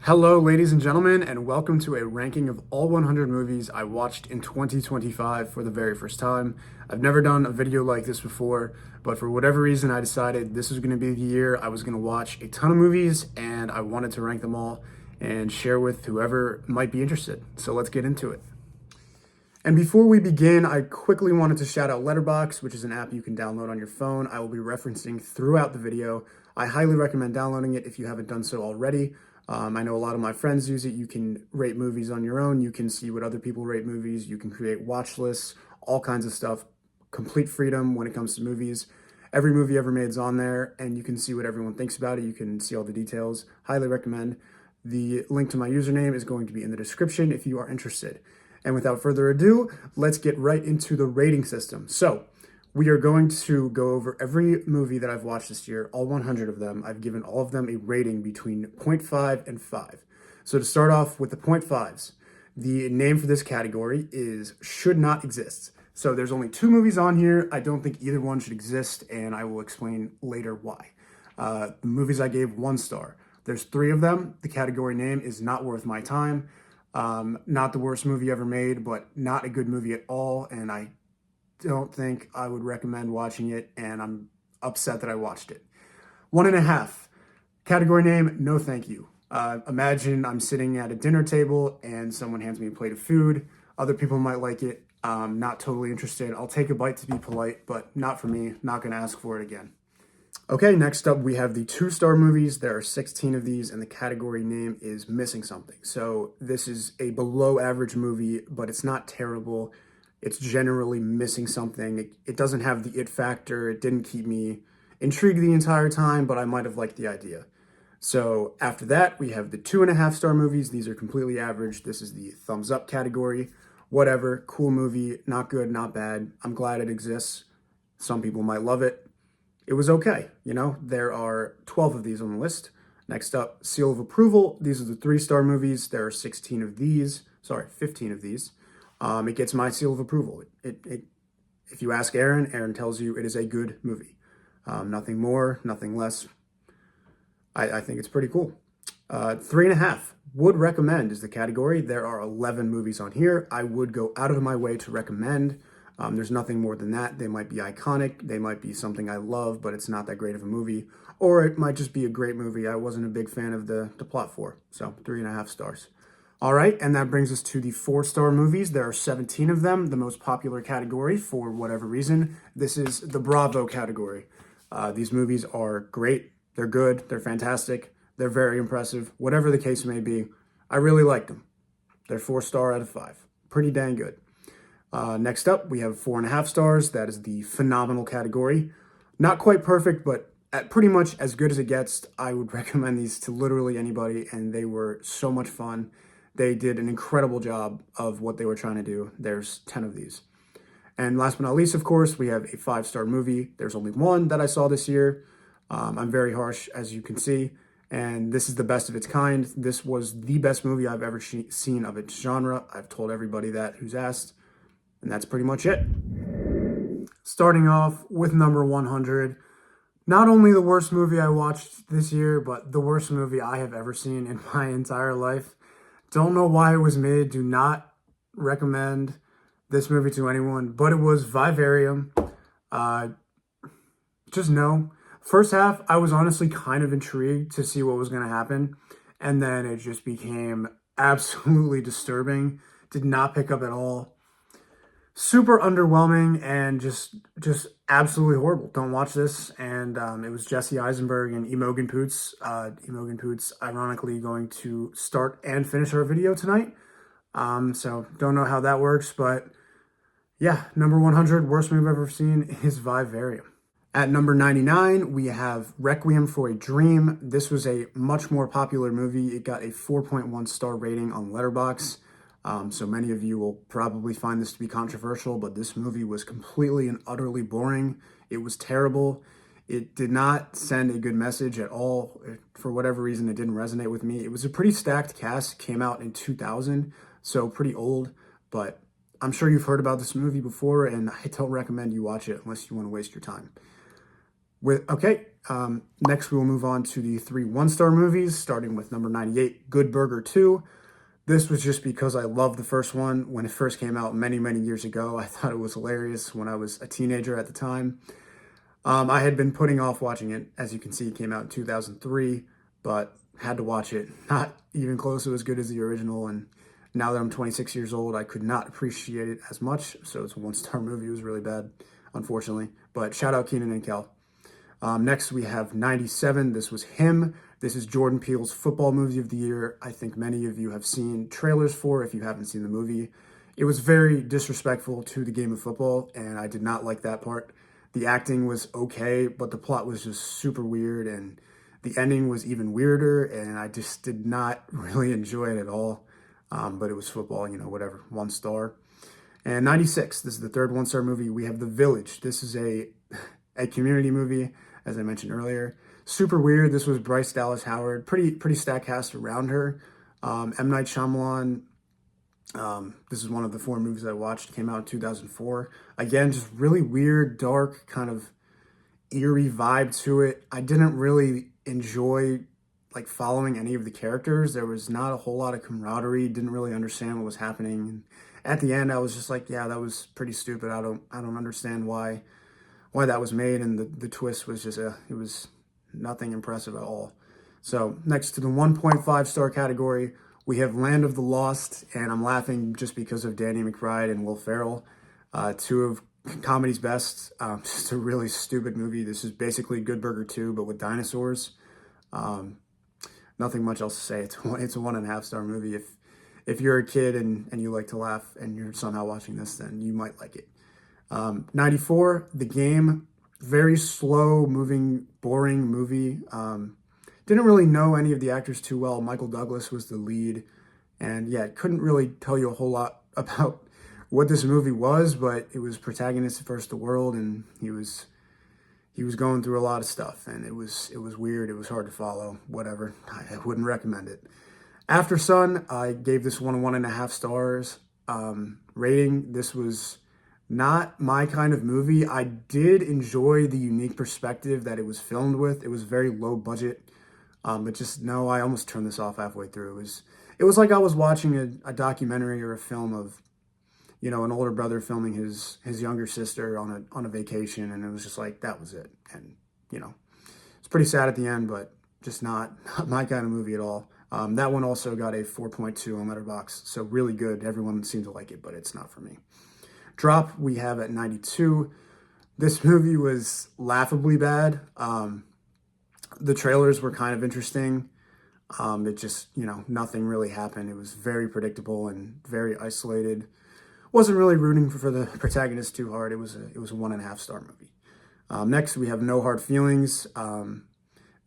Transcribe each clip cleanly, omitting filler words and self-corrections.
Hello, ladies and gentlemen, and welcome to a ranking of all 100 movies I watched in 2025 for the very first time. I've never done a video like this before, but for whatever reason, I decided this was going to be the year I was going to watch a ton of movies, and I wanted to rank them all and share with whoever might be interested. So let's get into it. And before we begin, I quickly wanted to shout out Letterboxd, which is an app you can download on your phone. I will be referencing throughout the video. I highly recommend downloading it if you haven't done so already. I know a lot of my friends use it. You can rate movies on your own. You can see what other people rate movies. You can create watch lists, all kinds of stuff. Complete freedom when it comes to movies. Every movie ever made is on there, and you can see what everyone thinks about it. You can see all the details. Highly recommend. The link to my username is going to be in the description if you are interested. And without further ado, let's get right into the rating system. So, we are going to go over every movie that I've watched this year, all 100 of them. I've given all of them a rating between 0.5 and 5. So to start off with the 0.5s, the name for this category is Should Not Exist. So there's only two movies on here. I don't think either one should exist, and I will explain later why. The movies I gave 1 star. There's 3 of them. The category name is Not Worth My Time. Not the worst movie ever made, but not a good movie at all, and I don't think I would recommend watching it, and I'm upset that I watched it. 1.5. Category name, no thank you. Imagine I'm sitting at a dinner table and someone hands me a plate of food. Other people might like it. Not totally interested. I'll take a bite to be polite, but not for me. Not going to ask for it again. Okay, next up we have the 2-star movies. There are 16 of these, and the category name is Missing Something. So this is a below average movie, but it's not terrible. It's generally missing something. It doesn't have the it factor. It didn't keep me intrigued the entire time, but I might have liked the idea. So after that, we have the 2.5-star movies. These are completely average. This is the thumbs up category. Whatever, cool movie, not good, not bad. I'm glad it exists. Some people might love it. It was okay, you know? There are 12 of these on the list. Next up, Seal of Approval. These are the 3-star movies. There are 15 of these. It gets my seal of approval. If you ask Aaron tells you it is a good movie. Nothing more, nothing less. I think it's pretty cool. 3.5. Would recommend is the category. There are 11 movies on here. I would go out of my way to recommend. There's nothing more than that. They might be iconic. They might be something I love, but it's not that great of a movie. Or it might just be a great movie I wasn't a big fan of the plot for. So 3.5 stars. All right, and that brings us to the 4-star movies. There are 17 of them, the most popular category for whatever reason. This is the Bravo category. These movies are great. They're good. They're fantastic. They're very impressive. Whatever the case may be, I really like them. They're 4-star out of 5. Pretty dang good. Next up, we have 4.5 stars. That is the phenomenal category. Not quite perfect, but pretty much as good as it gets. I would recommend these to literally anybody, and they were so much fun. They did an incredible job of what they were trying to do. There's 10 of these. And last but not least, of course, we have a 5-star movie. There's only one that I saw this year. I'm very harsh, as you can see. And this is the best of its kind. This was the best movie I've ever seen of its genre. I've told everybody that who's asked. And that's pretty much it. Starting off with number 100. Not only the worst movie I watched this year, but the worst movie I have ever seen in my entire life. Don't know why it was made. Do not recommend this movie to anyone, but it was Vivarium. Just no. First half, I was honestly kind of intrigued to see what was going to happen, and then it just became absolutely disturbing. Did not pick up at all. Super underwhelming and just absolutely horrible. Don't watch this. And it was Jesse Eisenberg and Imogen Poots. Imogen Poots, ironically, going to start and finish our video tonight. So don't know how that works, but yeah, number 100, worst movie I've ever seen is Vivarium. At number 99, we have Requiem for a Dream. This was a much more popular movie. It got a 4.1 star rating on Letterboxd. So many of you will probably find this to be controversial, but this movie was completely and utterly boring. It was terrible. It did not send a good message at all. For whatever reason, it didn't resonate with me. It was a pretty stacked cast. It came out in 2000, so pretty old, but I'm sure you've heard about this movie before, and I don't recommend you watch it unless you want to waste your time. Next we will move on to the three one-star movies, starting with number 98, Good Burger 2. This was just because I loved the first one when it first came out many, many years ago. I thought it was hilarious when I was a teenager at the time. I had been putting off watching it. As you can see, it came out in 2003, but had to watch it. Not even close to as good as the original. And now that I'm 26 years old, I could not appreciate it as much. So it's a one-star movie. It was really bad, unfortunately. But shout out Keenan and Kel. Next, we have 97. This was Him. This is Jordan Peele's football movie of the year. I think many of you have seen trailers for if you haven't seen the movie. It was very disrespectful to the game of football, and I did not like that part. The acting was okay, but the plot was just super weird, and the ending was even weirder, and I just did not really enjoy it at all. But it was football, whatever, 1 star. And 96, this is the third 1-star movie. We have The Village. This is a community movie, as I mentioned earlier. Super weird. This was Bryce Dallas Howard. Pretty stacked cast around her. M. Night Shyamalan. This is one of the 4 movies I watched. Came out in 2004. Again, just really weird, dark, kind of eerie vibe to it. I didn't really enjoy following any of the characters. There was not a whole lot of camaraderie. Didn't really understand what was happening. And at the end, I was just like, yeah, that was pretty stupid. I don't understand why that was made, and the twist was just it was nothing impressive at all. So next to the 1.5-star category, we have Land of the Lost, and I'm laughing just because of Danny McBride and Will Ferrell, 2 of comedy's best. Just a really stupid movie. This is basically Good Burger 2, but with dinosaurs. Nothing much else to say. It's a 1.5-star movie. If you're a kid and you like to laugh and you're somehow watching this, then you might like it. 94, The Game, very slow moving, boring movie. Didn't really know any of the actors too well. Michael Douglas was the lead, and yeah, couldn't really tell you a whole lot about what this movie was, but it was protagonist versus the world, and he was going through a lot of stuff, and it was weird. It was hard to follow. Whatever. I wouldn't recommend it. After Sun, I gave this one 1.5 stars rating. This was not my kind of movie. I did enjoy the unique perspective that it was filmed with. It was very low budget. But just no, I almost turned this off halfway through. It was like I was watching a documentary or a film of, an older brother filming his younger sister on a vacation, and it was just like, that was it. And, it's pretty sad at the end, but just not my kind of movie at all. That one also got a 4.2 on Letterboxd, so really good. Everyone seemed to like it, but it's not for me. Drop, we have at 92. This movie was laughably bad. The trailers were kind of interesting. It just, nothing really happened. It was very predictable and very isolated. Wasn't really rooting for the protagonist too hard. It was a 1.5-star movie. Next, we have No Hard Feelings.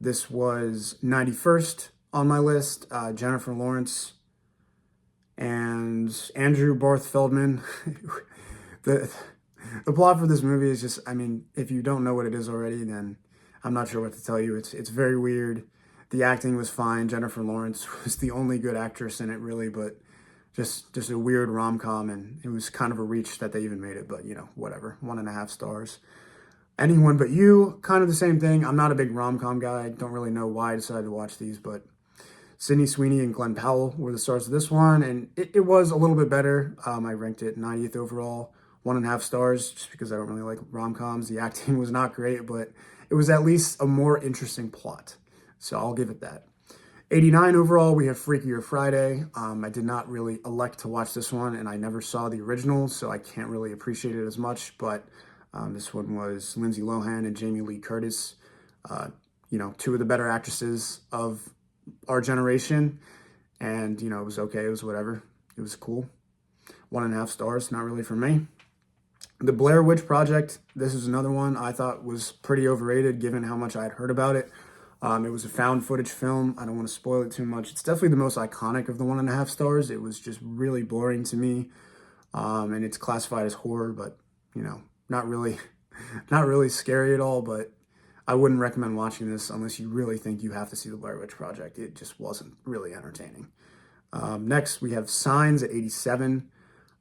This was 91st on my list. Jennifer Lawrence and Andrew Barth Feldman. The plot for this movie is just, if you don't know what it is already, then I'm not sure what to tell you. It's very weird. The acting was fine. Jennifer Lawrence was the only good actress in it, really, but just a weird rom-com, and it was kind of a reach that they even made it, but, whatever. 1.5 stars. Anyone But You, kind of the same thing. I'm not a big rom-com guy. I don't really know why I decided to watch these, but Sydney Sweeney and Glenn Powell were the stars of this one, and it was a little bit better. I ranked it 90th overall, 1.5 stars, just because I don't really like rom-coms. The acting was not great, but it was at least a more interesting plot, so I'll give it that. 89 overall, we have Freakier Friday. I did not really elect to watch this one, and I never saw the original, so I can't really appreciate it as much, but this one was Lindsay Lohan and Jamie Lee Curtis, 2 of the better actresses of our generation, and, it was okay. It was whatever. It was cool. 1.5 stars, not really for me. The Blair Witch Project, this is another one I thought was pretty overrated given how much I had heard about it. It was a found footage film. I don't want to spoil it too much. It's definitely the most iconic of the 1.5 stars. It was just really boring to me. And it's classified as horror, but, not really scary at all. But I wouldn't recommend watching this unless you really think you have to see the Blair Witch Project. It just wasn't really entertaining. Next, we have Signs at 87.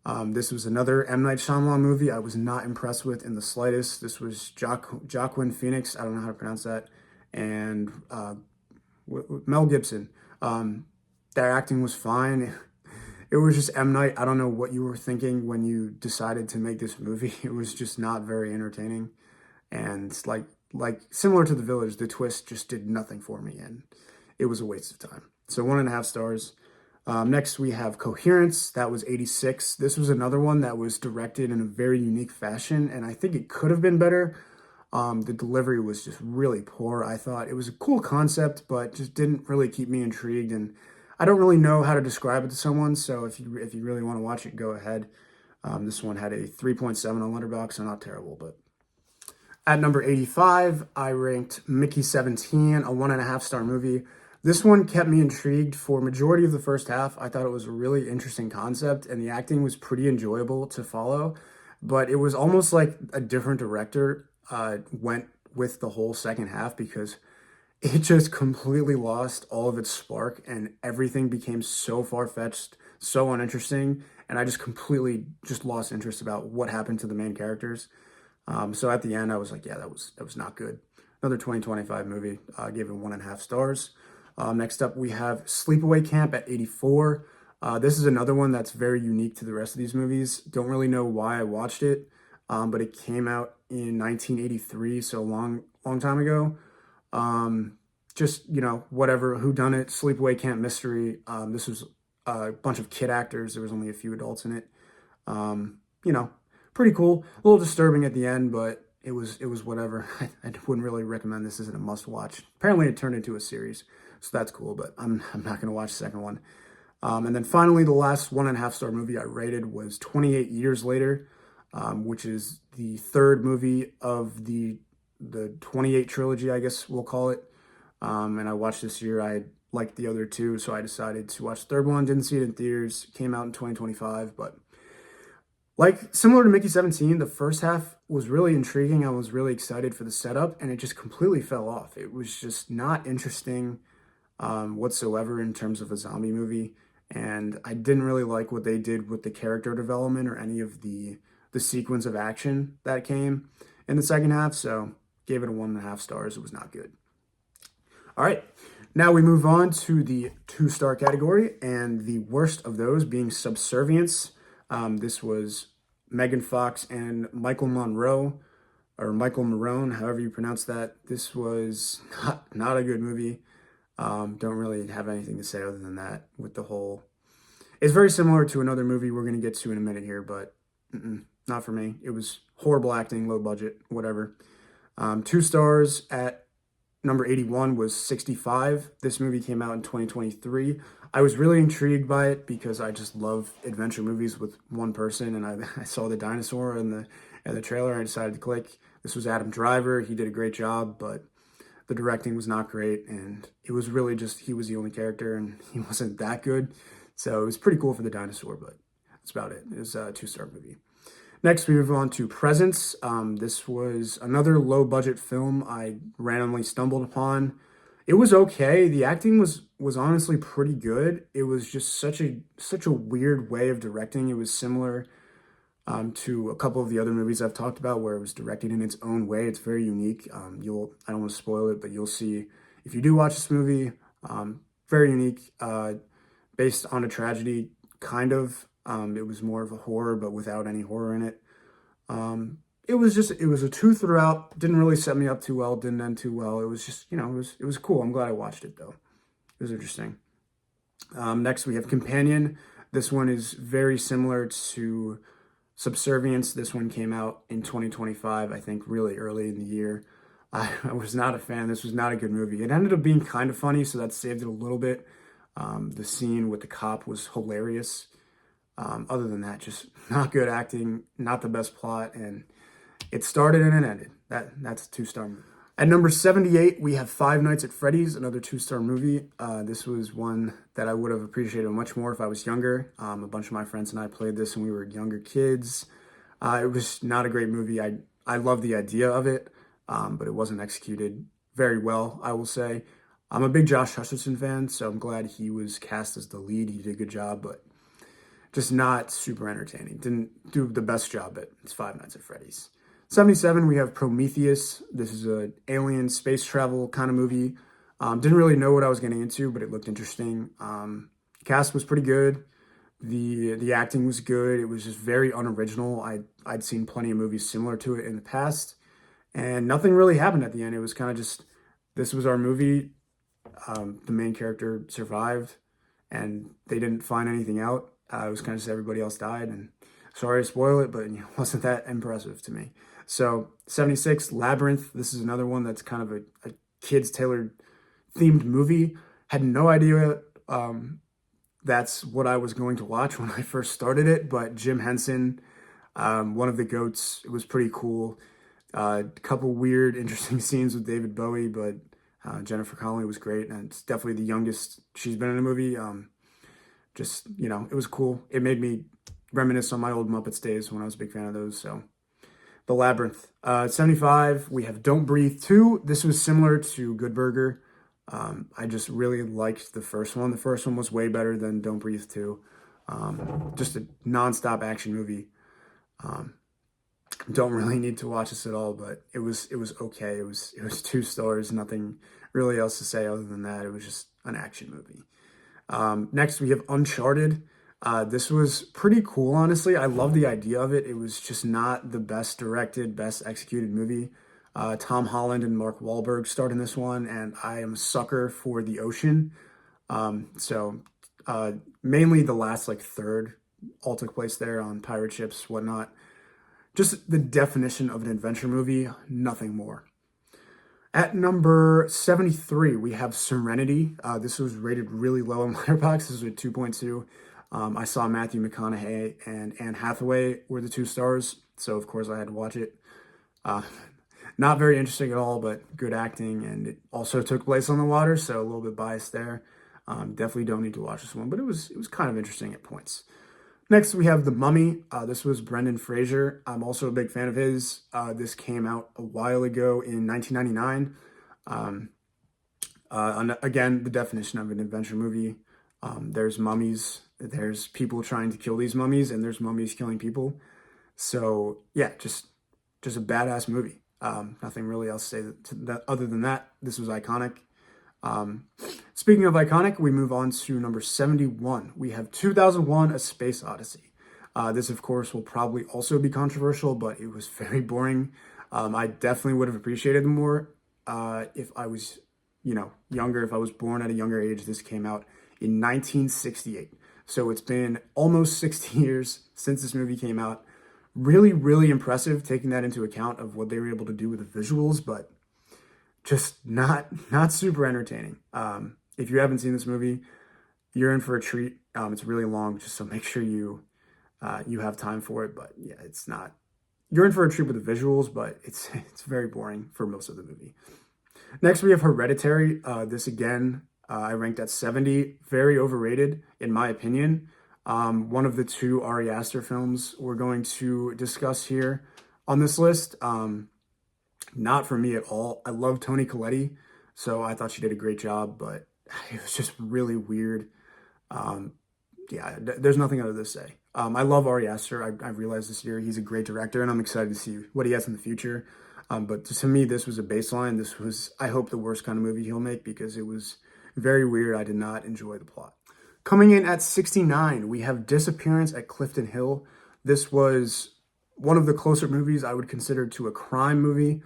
This was another M. Night Shyamalan movie I was not impressed with in the slightest. This was Joaquin Phoenix, I don't know how to pronounce that, and Mel Gibson. Their acting was fine. It was just M. Night. I don't know what you were thinking when you decided to make this movie. It was just not very entertaining. And like similar to The Village, the twist just did nothing for me, and it was a waste of time. So 1.5 stars. Next, we have Coherence. That was 86. This was another one that was directed in a very unique fashion, and I think it could have been better. The delivery was just really poor, I thought. It was a cool concept, but just didn't really keep me intrigued, and I don't really know how to describe it to someone, so if you really want to watch it, go ahead. This one had a 3.7 on Letterboxd, so not terrible, but at number 85, I ranked Mickey 17, a 1.5 star movie. This one kept me intrigued for majority of the first half. I thought it was a really interesting concept, and the acting was pretty enjoyable to follow, but it was almost like a different director went with the whole second half, because it just completely lost all of its spark and everything became so far-fetched, so uninteresting, and I just completely just lost interest about what happened to the main characters. So at the end, I was like, yeah, that was not good. Another 2025 movie. Gave it 1.5 stars. Next up, we have Sleepaway Camp at 84. This is another one that's very unique to the rest of these movies. Don't really know why I watched it, but it came out in 1983, so long time ago. Just, whatever, whodunit, sleepaway camp mystery. This was a bunch of kid actors. There was only a few adults in it. You know, pretty cool. A little disturbing at the end, but it was whatever. I wouldn't really recommend this as a must watch. Apparently it turned into a series, so that's cool, but I'm not going to watch the second one. And then finally, the last 1.5 star movie I rated was 28 Years Later, which is the third movie of the 28 trilogy, I guess we'll call it. And I watched this year. I liked the other two, so I decided to watch the third one. Didn't see it in theaters. Came out in 2025, but like similar to Mickey 17, the first half was really intriguing. I was really excited for the setup, and it just completely fell off. It was just not interesting whatsoever in terms of a zombie movie, and I didn't really like what they did with the character development or any of the sequence of action that came in the second half. So gave it a 1.5 stars. It was not good. All right, now we move on to the 2-star category, and the worst of those being Subservience. This was Megan Fox and Michael Monroe, or Michael Marone, however you pronounce that. This was not a good movie. Don't really have anything to say other than that with the whole... It's very similar to another movie we're going to get to in a minute here, but not for me. It was horrible acting, low budget, whatever. 2 stars at number 81 was 65. This movie came out in 2023. I was really intrigued by it because I just love adventure movies with one person, and I saw the dinosaur in the trailer, and I decided to click. This was Adam Driver. He did a great job, but the directing was not great, and it was really just he was the only character, and he wasn't that good. So it was pretty cool for the dinosaur, but that's about it. It was a 2-star movie. Next, we move on to Presence. This was another low-budget film I randomly stumbled upon. It was okay. The acting was honestly pretty good. It was just such a weird way of directing. It was similar to a couple of the other movies I've talked about, where it was directed in its own way. It's very unique. I don't want to spoil it, but you'll see if you do watch this movie. Very unique, based on a tragedy, kind of. It was more of a horror, but without any horror in it. It was a 2 throughout. Didn't really set me up too well. Didn't end too well. It was just, it was cool. I'm glad I watched it though. It was interesting. Next we have Companion. This one is very similar to Subservience. This one came out in 2025, I think really early in the year. I was not a fan. This was not a good movie. It ended up being kind of funny, so that saved it a little bit. The scene with the cop was hilarious. Other than that, just not good acting, not the best plot, and it started and it ended. That's a 2-star movie. At number 78, we have Five Nights at Freddy's, another 2-star movie. This was one that I would have appreciated much more if I was younger. A bunch of my friends and I played this when we were younger kids. It was not a great movie. I love the idea of it, but it wasn't executed very well, I will say. I'm a big Josh Hutcherson fan, so I'm glad he was cast as the lead. He did a good job, but just not super entertaining. Didn't do the best job at Five Nights at Freddy's. 77, we have Prometheus. This is an alien space travel kind of movie. Didn't really know what I was getting into, but it looked interesting. Cast was pretty good. The acting was good. It was just very unoriginal. I'd seen plenty of movies similar to it in the past, and nothing really happened at the end. It was kind of just, this was our movie. The main character survived, and they didn't find anything out. It was kind of just everybody else died, and sorry to spoil it, but it wasn't that impressive to me. So 76, Labyrinth. This is another one that's kind of a kids tailored themed movie. Had no idea that's what I was going to watch when I first started it, but Jim Henson, one of the goats, it was pretty cool. A couple weird, interesting scenes with David Bowie, but Jennifer Connelly was great, and it's definitely the youngest she's been in a movie. Just, it was cool. It made me reminisce on my old Muppets days when I was a big fan of those. So, The Labyrinth. 75, we have Don't Breathe 2. This was similar to Good Burger. I just really liked the first one. The first one was way better than Don't Breathe 2. Just a nonstop action movie. Don't really need to watch this at all, but it was okay. It was 2 stars. Nothing really else to say other than that. It was just an action movie. Next, we have Uncharted. This was pretty cool, honestly. I love the idea of it. It was just not the best directed, best executed movie. Tom Holland and Mark Wahlberg starred in this one, and I am a sucker for the ocean. Mainly the last third all took place there on pirate ships, whatnot. Just the definition of an adventure movie, nothing more. At number 73, we have Serenity. This was rated really low on Letterboxd. This was a 2.2. I saw Matthew McConaughey and Anne Hathaway were the 2 stars, so of course I had to watch it. Not very interesting at all, but good acting, and it also took place on the water, so a little bit biased there. Definitely don't need to watch this one, but it was kind of interesting at points. Next, we have The Mummy. This was Brendan Fraser. I'm also a big fan of his. This came out a while ago in 1999. Again, the definition of an adventure movie. There's mummies, there's people trying to kill these mummies, and there's mummies killing people. So yeah, just a badass movie. Nothing really else to say to that other than that. This was iconic. Speaking of iconic, we move on to number 71. We have 2001: A Space Odyssey. This, of course, will probably also be controversial, but it was very boring. I definitely would have appreciated more if I was, younger, if I was born at a younger age. This came out in 1968. So it's been almost 60 years since this movie came out. Really, really impressive taking that into account of what they were able to do with the visuals, but just not super entertaining. If you haven't seen this movie, you're in for a treat. It's really long, just so make sure you have time for it. But yeah, it's not. You're in for a treat with the visuals, but it's very boring for most of the movie. Next, we have Hereditary. This again, I ranked at 70. Very overrated, in my opinion. One of the 2 Ari Aster films we're going to discuss here on this list. Not for me at all. I love Toni Collette, so I thought she did a great job, but it was just really weird. There's nothing other to say. I love Ari Aster. I realized this year he's a great director, and I'm excited to see what he has in the future. But to me, this was a baseline. This was, I hope, the worst kind of movie he'll make because it was very weird. I did not enjoy the plot. Coming in at 69, we have Disappearance at Clifton Hill. This was one of the closer movies I would consider to a crime movie.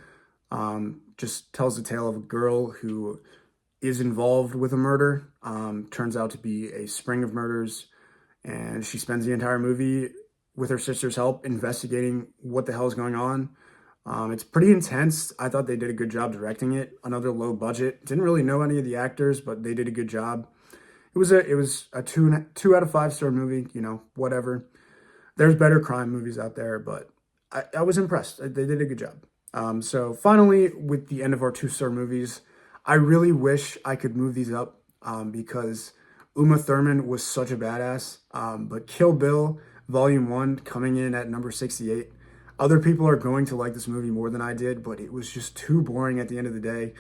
Just tells the tale of a girl who is involved with a murder. Turns out to be a string of murders, and she spends the entire movie with her sister's help investigating what the hell is going on. It's pretty intense. I thought they did a good job directing it. Another low budget. Didn't really know any of the actors, but they did a good job. It was a 2 out of 5 star movie. Whatever. There's better crime movies out there, but I was impressed. They did a good job. So finally, with the end of our 2-star movies, I really wish I could move these up because Uma Thurman was such a badass. But Kill Bill Volume 1 coming in at number 68. Other people are going to like this movie more than I did, but it was just too boring at the end of the day.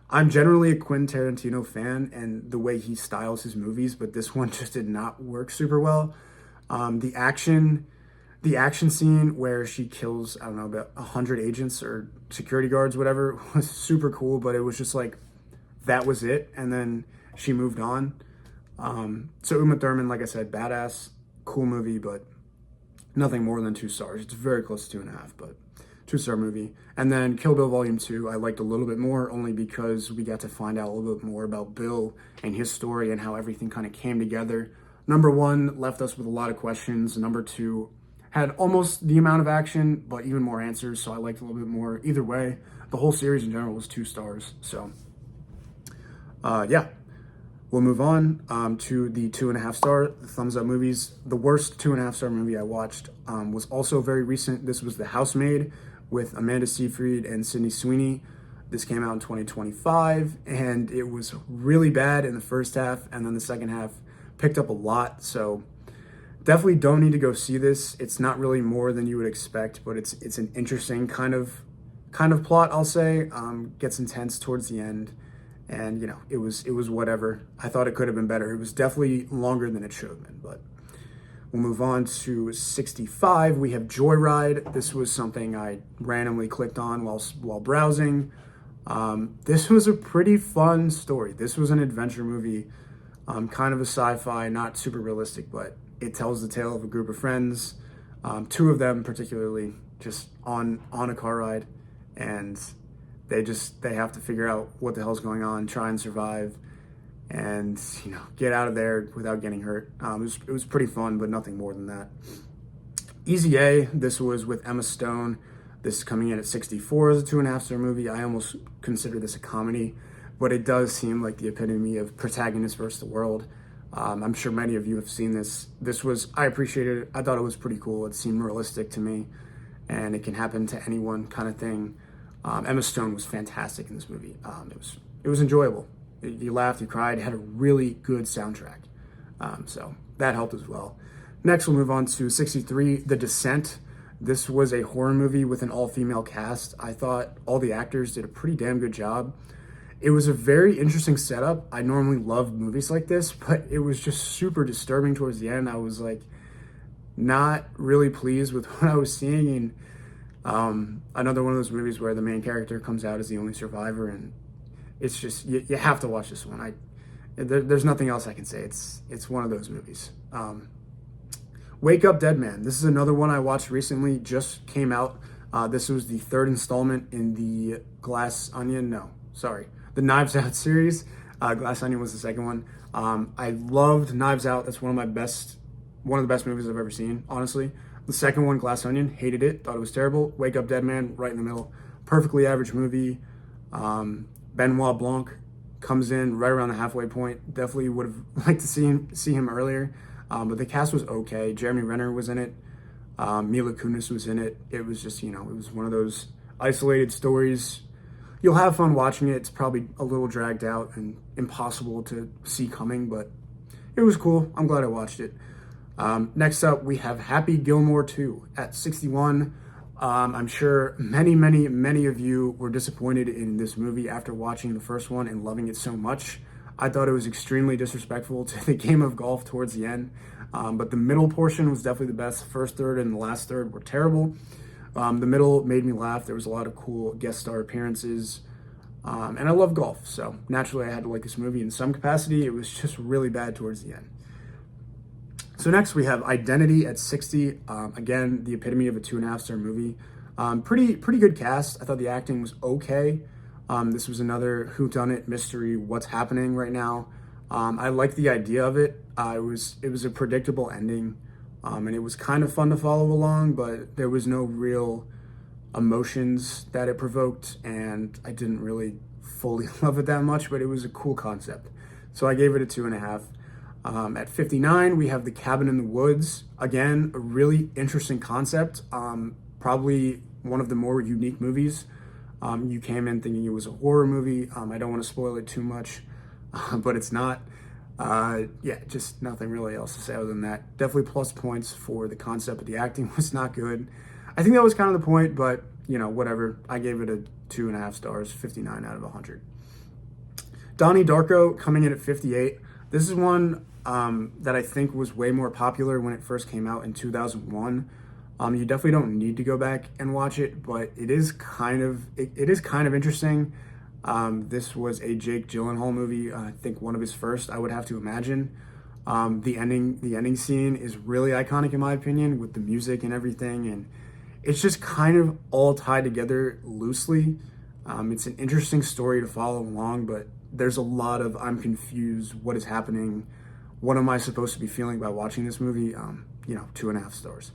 I'm generally a Quentin Tarantino fan and the way he styles his movies, but this one just did not work super well. The action scene where she kills, I don't know, about 100 agents or security guards, whatever, was super cool, but it was just like, that was it. And then she moved on. So Uma Thurman, like I said, badass, cool movie, but nothing more than 2 stars. It's very close to 2.5, but 2-star movie. And then Kill Bill Volume 2, I liked a little bit more, only because we got to find out a little bit more about Bill and his story and how everything kind of came together. Number 1 left us with a lot of questions. Number 2 had almost the amount of action, but even more answers, so I liked a little bit more. Either way, the whole series in general was 2 stars. So, yeah. We'll move on to the 2.5-star thumbs up movies. The worst 2.5-star movie I watched was also very recent. This was The Housemaid with Amanda Seyfried and Sydney Sweeney. This came out in 2025, and it was really bad in the first half, and then the second half picked up a lot. So definitely don't need to go see this. It's not really more than you would expect, but it's an interesting kind of plot, I'll say. Gets intense towards the end. And, you know, it was whatever. I thought it could have been better. It was definitely longer than it should have been, but we'll move on to 65. We have Joyride. This was something I randomly clicked on while browsing. This was a pretty fun story. This was an adventure movie, kind of a sci-fi, not super realistic, but it tells the tale of a group of friends, 2 of them particularly, just on a car ride, and they have to figure out what the hell's going on, try and survive, and, you know, get out of there without getting hurt. It was pretty fun, but nothing more than that. Easy A, this was with Emma Stone. This is coming in at 64 as a 2.5-star movie. I almost consider this a comedy, but it does seem like the epitome of protagonist versus the world. I'm sure many of you have seen this. I appreciated it. I thought it was pretty cool. It seemed realistic to me, and it can happen to anyone kind of thing. Emma Stone was fantastic in this movie. It was enjoyable. You laughed, you cried. It had a really good soundtrack. So that helped as well. Next, we'll move on to 63, The Descent. This was a horror movie with an all-female cast. I thought all the actors did a pretty damn good job. It was a very interesting setup. I normally love movies like this, but it was just super disturbing towards the end. I was like not really pleased with what I was seeing. And another one of those movies where the main character comes out as the only survivor, and it's just, you have to watch this one. There's nothing else I can say. It's one of those movies. Wake Up Dead Man. This is another one I watched recently, just came out. This was the 3rd installment in the the Knives Out series. Glass Onion was the second one. I loved Knives Out. That's one of the best movies I've ever seen, honestly. The second one, Glass Onion, hated it, thought it was terrible. Wake Up Dead Man, right in the middle. Perfectly average movie. Benoit Blanc comes in right around the halfway point. Definitely would have liked to see him earlier. But the cast was okay. Jeremy Renner was in it. Mila Kunis was in it. It was just, it was one of those isolated stories. You'll have fun watching it. It's probably a little dragged out and impossible to see coming, but it was cool. I'm glad I watched it. Next up, we have Happy Gilmore 2 at 61. I'm sure many of you were disappointed in this movie after watching the first one and loving it so much. I thought it was extremely disrespectful to the game of golf towards the end. But the middle portion was definitely the best. The first third and the last third were terrible. The middle made me laugh. There was a lot of cool guest star appearances. And I love golf, so naturally I had to like this movie in some capacity. It was just really bad towards the end. So next we have Identity at 60. Again, the epitome of a 2.5-star movie. Pretty good cast. I thought the acting was okay. This was another whodunit mystery, what's happening right now. I liked the idea of it. It was a predictable ending, and it was kind of fun to follow along, but there was no real emotions that it provoked, and I didn't really fully love it that much, but it was a cool concept. So I gave it a 2.5. At 59, we have The Cabin in the Woods. Again, a really interesting concept. Probably one of the more unique movies. You came in thinking it was a horror movie. I don't want to spoil it too much, but it's not. Just nothing really else to say other than that. Definitely plus points for the concept, but the acting was not good. I think that was kind of the point, but, whatever. I gave it a 2.5 stars, 59 out of 100. Donnie Darko coming in at 58. This is one that I think was way more popular when it first came out in 2001. You definitely don't need to go back and watch it, but it is it is kind of interesting. This was a Jake Gyllenhaal movie. I think one of his first, I would have to imagine. The ending scene is really iconic in my opinion, with the music and everything, and it's just kind of all tied together loosely. It's an interesting story to follow along, but there's a lot of I'm confused, what is happening, what am I supposed to be feeling by watching this movie? 2.5 stars.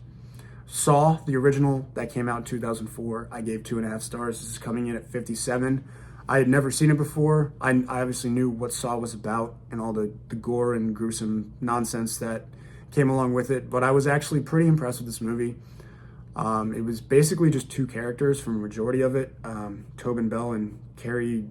Saw, the original that came out in 2004, I gave 2.5 stars. This is coming in at 57. I had never seen it before. I obviously knew what Saw was about and all the gore and gruesome nonsense that came along with it, but I was actually pretty impressed with this movie. It was basically just two characters from a majority of it, Tobin Bell and Carrie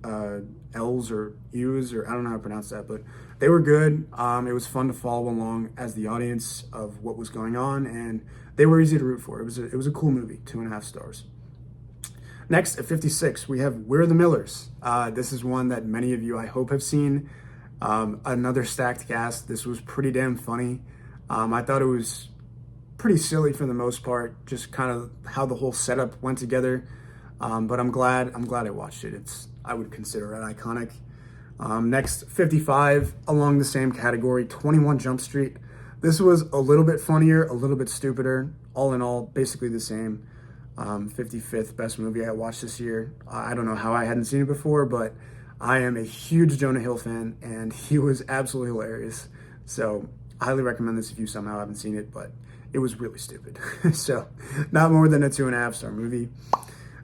Ells or Hughes, or I don't know how to pronounce that, but they were good. It was fun to follow along as the audience of what was going on, and they were easy to root for. It was a cool movie, 2.5 stars. Next, at 56, we have We're the Millers. This is one that many of you, I hope, have seen. Another stacked cast. This was pretty damn funny. I thought it was pretty silly for the most part, just kind of how the whole setup went together. But I'm glad I watched it. I would consider it iconic. Next, 55, along the same category, 21 Jump Street. This was a little bit funnier, a little bit stupider. All in all, basically the same. 55th best movie I watched this year. I don't know how I hadn't seen it before, but I am a huge Jonah Hill fan, and he was absolutely hilarious. So I highly recommend this if you somehow haven't seen it, but it was really stupid. So not more than a 2.5 star movie.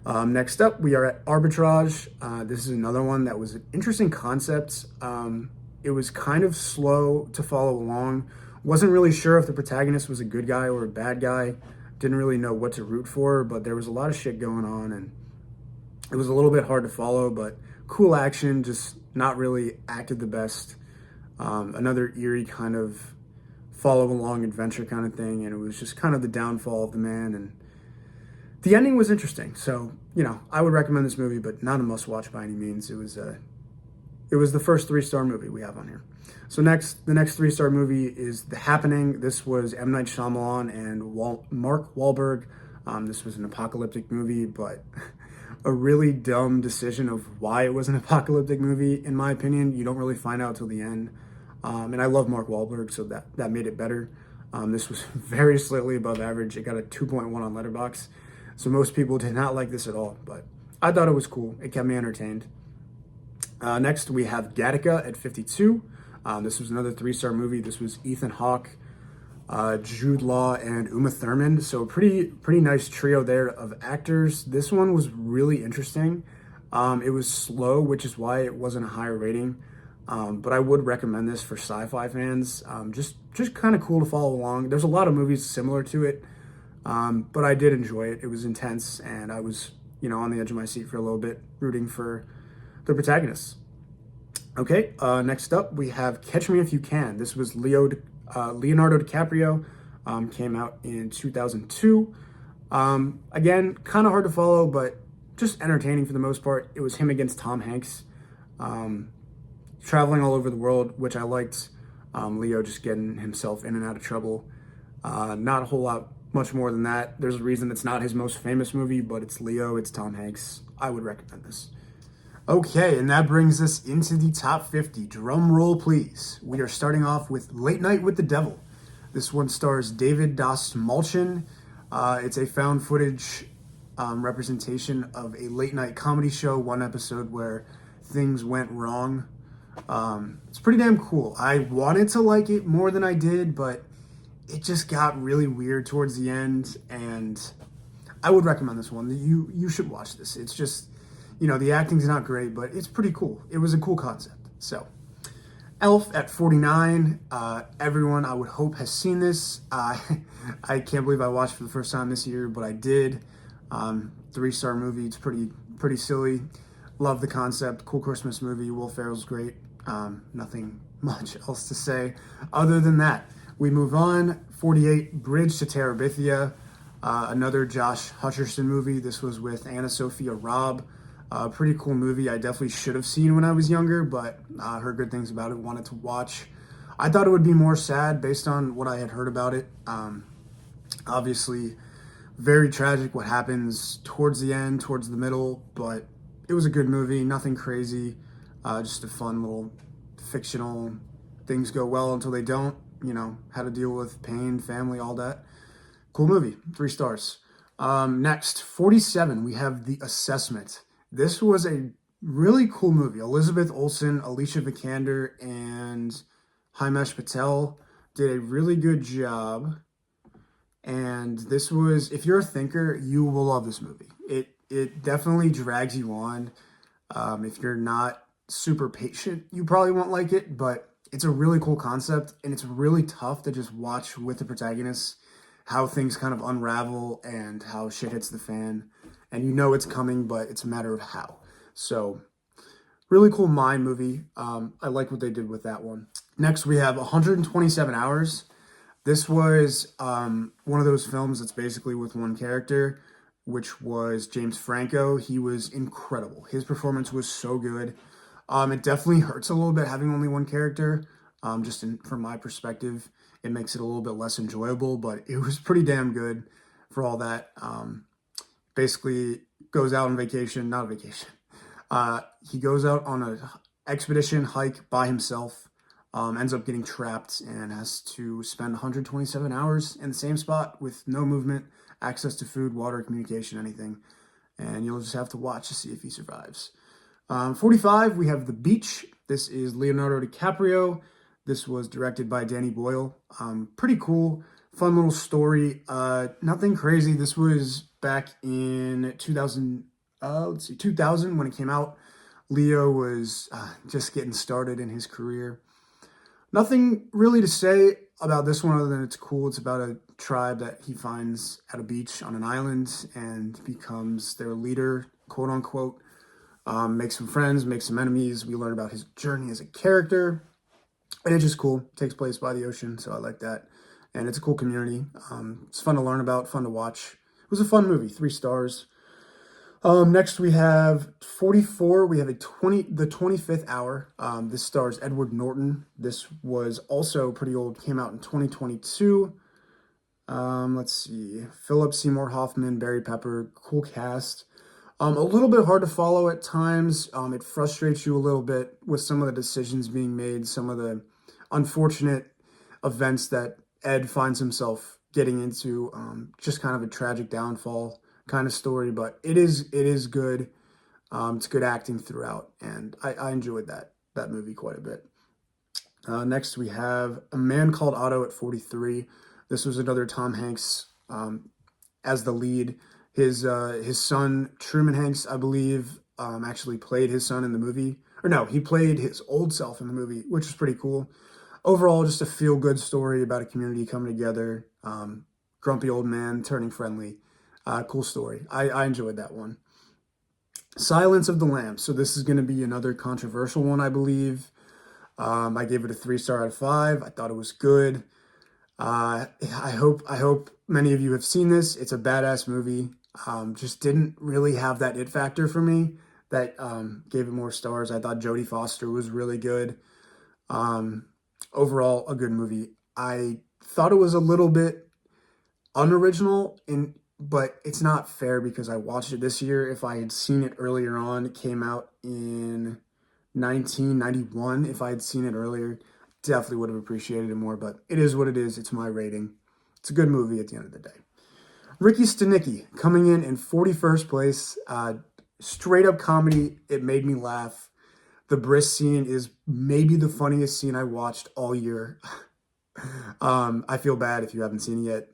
Next up, we are at Arbitrage. This is another one that was an interesting concept. It was kind of slow to follow along. Wasn't really sure if the protagonist was a good guy or a bad guy. Didn't really know what to root for, but there was a lot of shit going on, and it was a little bit hard to follow, but cool action, just not really acted the best. Another eerie kind of follow along adventure kind of thing, and it was just kind of the downfall of the man, and the ending was interesting. So, I would recommend this movie, but not a must watch by any means. It was the first 3-star movie we have on here. So the next 3-star movie is The Happening. This was M. Night Shyamalan and Mark Wahlberg. This was an apocalyptic movie, but a really dumb decision of why it was an apocalyptic movie, in my opinion. You don't really find out till the end. And I love Mark Wahlberg, so that made it better. This was very slightly above average. It got a 2.1 on Letterboxd. So most people did not like this at all, but I thought it was cool. It kept me entertained. Next, we have Gattaca at 52. This was another 3-star movie. This was Ethan Hawke, Jude Law, and Uma Thurman. So pretty nice trio there of actors. This one was really interesting. It was slow, which is why it wasn't a higher rating. But I would recommend this for sci-fi fans. Just kind of cool to follow along. There's a lot of movies similar to it, but I did enjoy it. It was intense, and I was, on the edge of my seat for a little bit, rooting for the protagonists. Okay, next up, we have Catch Me If You Can. This was Leonardo DiCaprio, came out in 2002. Again, kind of hard to follow, but just entertaining for the most part. It was him against Tom Hanks, traveling all over the world, which I liked. Leo just getting himself in and out of trouble. Not a whole lot, much more than that. There's a reason it's not his most famous movie, but it's Leo, it's Tom Hanks. I would recommend this. Okay, and that brings us into the top 50. Drum roll, please. We are starting off with Late Night with the Devil. This one stars David Dastmalchian. It's a found footage representation of a late night comedy show, one episode where things went wrong. It's pretty damn cool. I wanted to like it more than I did, but it just got really weird towards the end, and I would recommend this one. You should watch this. It's just, the acting's not great, but it's pretty cool. It was a cool concept. So, Elf at 49. Everyone, I would hope, has seen this. I can't believe I watched it for the first time this year, but I did. 3-star movie. It's pretty silly. Love the concept. Cool Christmas movie. Will Ferrell's great. Nothing much else to say other than that. We move on. 48, Bridge to Terabithia. Another Josh Hutcherson movie. This was with Anna Sophia Robb. Pretty cool movie. I definitely should have seen when I was younger, but heard good things about it, wanted to watch. I thought it would be more sad based on what I had heard about it. Obviously, very tragic what happens towards the end, towards the middle, but it was a good movie, nothing crazy, just a fun little fictional things go well until they don't, how to deal with pain, family, all that. Cool movie, 3 stars. Next, 47, we have The Assessment. This was a really cool movie. Elizabeth Olsen, Alicia Vikander, and Himesh Patel did a really good job. And this was, if you're a thinker, you will love this movie. It definitely drags you on. If you're not super patient, you probably won't like it, but it's a really cool concept, and it's really tough to just watch with the protagonists how things kind of unravel and how shit hits the fan. And you know it's coming, but it's a matter of how. So, really cool mind movie. I like what they did with that one. Next, we have 127 Hours. This was one of those films that's basically with one character, which was James Franco. He was incredible. His performance was so good. It definitely hurts a little bit having only one character. From my perspective, it makes it a little bit less enjoyable, but it was pretty damn good for all that. Basically goes out on vacation, not a vacation. He goes out on an expedition hike by himself, ends up getting trapped and has to spend 127 hours in the same spot with no movement, access to food, water, communication, anything. And you'll just have to watch to see if he survives. 45, we have The Beach. This is Leonardo DiCaprio. This was directed by Danny Boyle. Pretty cool, fun little story. Nothing crazy. This was back in 2000 when it came out. Leo was just getting started in his career. Nothing really to say about this one other than it's cool. It's about a tribe that he finds at a beach on an island and becomes their leader, quote unquote. Makes some friends, makes some enemies. We learn about his journey as a character. And it's just cool. It takes place by the ocean, so I like that. And it's a cool community. It's fun to learn about, fun to watch. It was a fun movie, 3 stars. Next we have 44. We have the 25th Hour. This stars Edward Norton. This was also pretty old. Came out in 2022. Let's see. Philip Seymour Hoffman, Barry Pepper. Cool cast. A little bit hard to follow at times. It frustrates you a little bit with some of the decisions being made, some of the unfortunate events that Ed finds himself getting into. Just kind of a tragic downfall kind of story, but it is good. It's good acting throughout, and I enjoyed that movie quite a bit. Next, we have A Man Called Otto at 43. This was another Tom Hanks as the lead. His son, Truman Hanks, I believe, actually played his son in the movie. Or no, he played his old self in the movie, which was pretty cool. Overall, just a feel-good story about a community coming together. Grumpy old man turning friendly. Cool story. I enjoyed that one. Silence of the Lambs. So this is going to be another controversial one, I believe. I gave it a 3 star out of 5. I thought it was good. I hope many of you have seen this. It's a badass movie. Just didn't really have that it factor for me that gave it more stars. I thought Jodie Foster was really good. Overall, a good movie. I thought it was a little bit unoriginal, but it's not fair because I watched it this year. If I had seen it earlier on, it came out in 1991. If I had seen it earlier, definitely would have appreciated it more, but it is what it is. It's my rating. It's a good movie at the end of the day. Ricky Stenicki coming in 41st place. Straight up comedy. It made me laugh. The Briss scene is maybe the funniest scene I watched all year. I feel bad if you haven't seen it yet.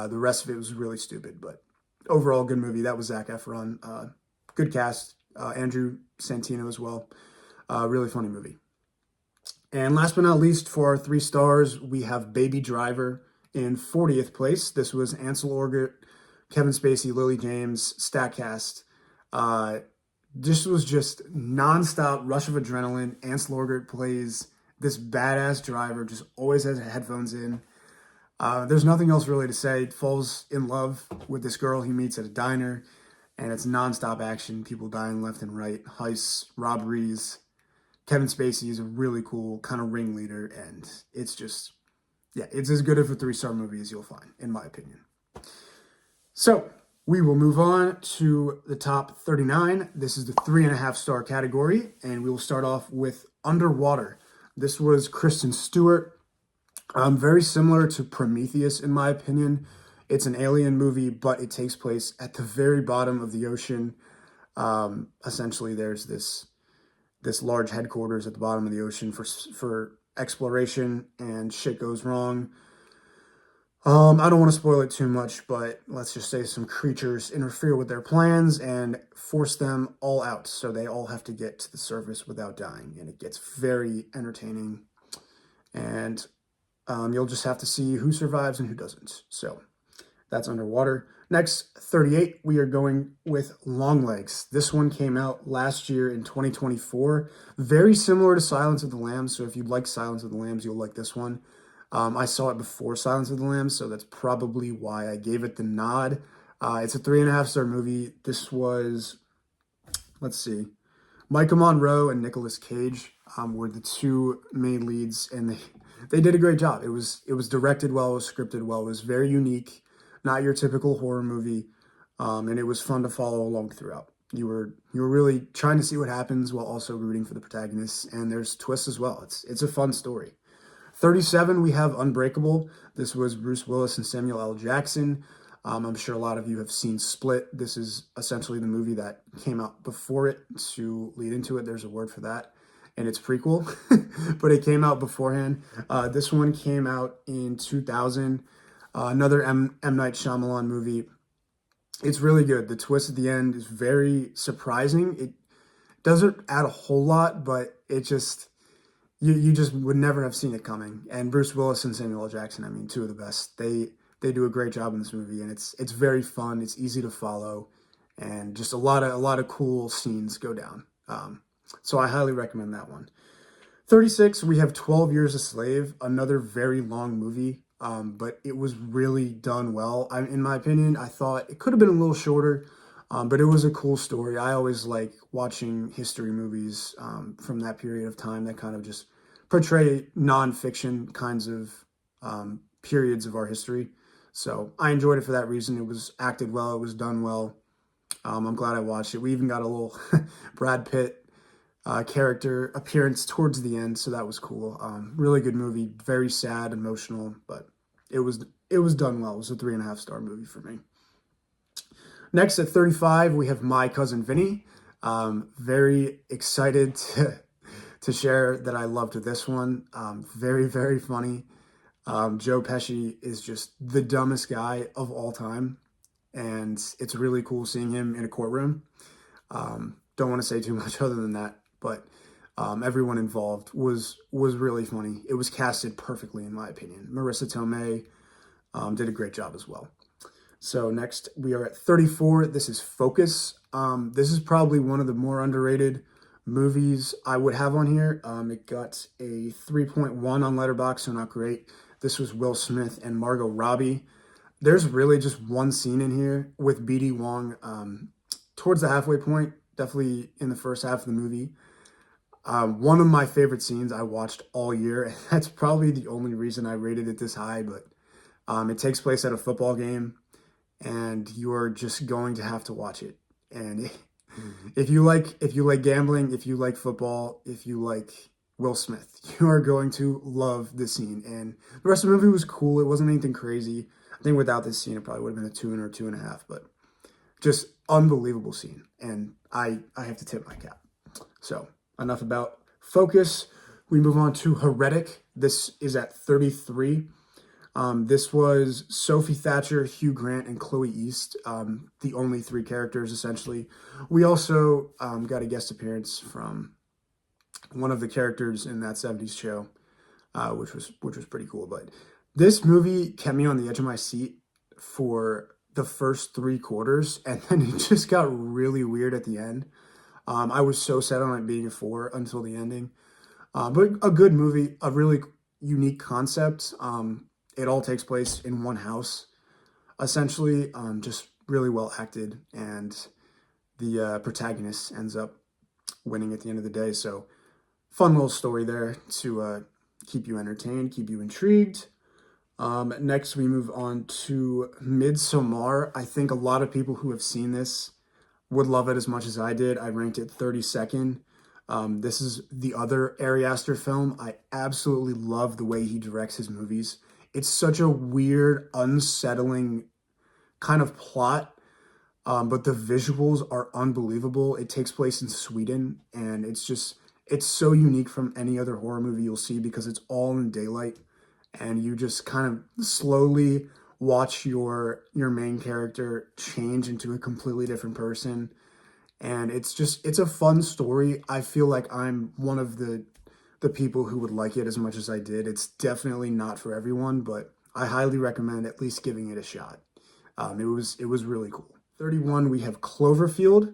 The rest of it was really stupid, but overall good movie. That was Zac Efron. Good cast. Andrew Santino as well. Really funny movie. And last but not least, for our 3 stars, we have Baby Driver in 40th place. This was Ansel Elgort, Kevin Spacey, Lily James, Statcast. This was just nonstop rush of adrenaline. Ansel Elgort plays this badass driver, just always has headphones in. There's nothing else really to say. Falls in love with this girl he meets at a diner. and it's nonstop action, people dying left and right, heists, robberies. Kevin Spacey is a really cool kind of ringleader, and it's just, yeah, it's as good of a 3-star movie as you'll find, in my opinion. So we will move on to the top 39. This is the 3.5-star category, and we will start off with Underwater. This was Kristen Stewart. Very similar to Prometheus, in my opinion. It's an alien movie, but it takes place at the very bottom of the ocean. Essentially, there's this large headquarters at the bottom of the ocean for exploration, and shit goes wrong. I don't want to spoil it too much, but let's just say some creatures interfere with their plans and force them all out. So they all have to get to the surface without dying, and it gets very entertaining. And you'll just have to see who survives and who doesn't. So that's Underwater. Next, 38, we are going with Longlegs. This one came out last year in 2024. Very similar to Silence of the Lambs. So if you like Silence of the Lambs, you'll like this one. I saw it before Silence of the Lambs, so that's probably why I gave it the nod. It's a 3.5-star movie. This was, let's see, Micah Monroe and Nicolas Cage were the two main leads, and they did a great job. It was directed well, it was scripted well, it was very unique, not your typical horror movie, and it was fun to follow along throughout. You were really trying to see what happens while also rooting for the protagonists, and there's twists as well. It's a fun story. 37, we have Unbreakable. This was Bruce Willis and Samuel L. Jackson. I'm sure a lot of you have seen Split. This is essentially the movie that came out before it. To lead into it, there's a word for that, and it's prequel, but it came out beforehand. This one came out in 2000. Another M. Night Shyamalan movie. It's really good. The twist at the end is very surprising. It doesn't add a whole lot, but it just... You just would never have seen it coming. And Bruce Willis and Samuel L. Jackson, I mean, two of the best. They do a great job in this movie, and it's very fun. It's easy to follow, and just a lot of cool scenes go down. So I highly recommend that one. 36, we have 12 Years a Slave, another very long movie, but it was really done well. In my opinion, I thought it could have been a little shorter, but it was a cool story. I always like watching history movies from that period of time that kind of just portray nonfiction kinds of periods of our history. So I enjoyed it for that reason. It was acted well. It was done well. I'm glad I watched it. We even got a little Brad Pitt character appearance towards the end, so that was cool. Really good movie. Very sad, emotional, but it was done well. It was a 3.5-star movie for me. Next at 35, we have My Cousin Vinny. Very excited to share that I loved this one. Very, very funny. Joe Pesci is just the dumbest guy of all time, and it's really cool seeing him in a courtroom. Don't want to say too much other than that, but everyone involved was really funny. It was casted perfectly, in my opinion. Marissa Tomei did a great job as well. So next, we are at 34. This is Focus. This is probably one of the more underrated movies I would have on here. It got a 3.1 on Letterboxd, so not great. This was Will Smith and Margot Robbie. There's really just one scene in here with BD Wong towards the halfway point, definitely in the first half of the movie. One of my favorite scenes I watched all year, and that's probably the only reason I rated it this high, but it takes place at a football game, and you're just going to have to watch it. And if you like gambling, if you like football, if you like Will Smith, you are going to love this scene. And the rest of the movie was cool. It wasn't anything crazy. I think without this scene, it probably would have been a 2 or 2.5, but just unbelievable scene. And I have to tip my cap. So enough about Focus. We move on to Heretic. This is at 33. This was Sophie Thatcher, Hugh Grant, and Chloe East, the only 3 characters, essentially. We also got a guest appearance from one of the characters in that 70s show, which was pretty cool. But this movie kept me on the edge of my seat for the first 3 quarters, and then it just got really weird at the end. I was so set on it being a 4 until the ending. But a good movie, a really unique concept. It all takes place in one house, essentially, just really well acted. And the protagonist ends up winning at the end of the day. So fun little story there to keep you entertained, keep you intrigued. Next, we move on to Midsommar. I think a lot of people who have seen this would love it as much as I did. I ranked it 32nd. This is the other Ari Aster film. I absolutely love the way he directs his movies. It's such a weird, unsettling kind of plot, but the visuals are unbelievable. It takes place in Sweden, and it's so unique from any other horror movie you'll see because it's all in daylight, and you just kind of slowly watch your main character change into a completely different person. And it's a fun story. I feel like I'm one of the people who would like it as much as I did. It's definitely not for everyone, but I highly recommend at least giving it a shot. It was really cool. 31, we have Cloverfield.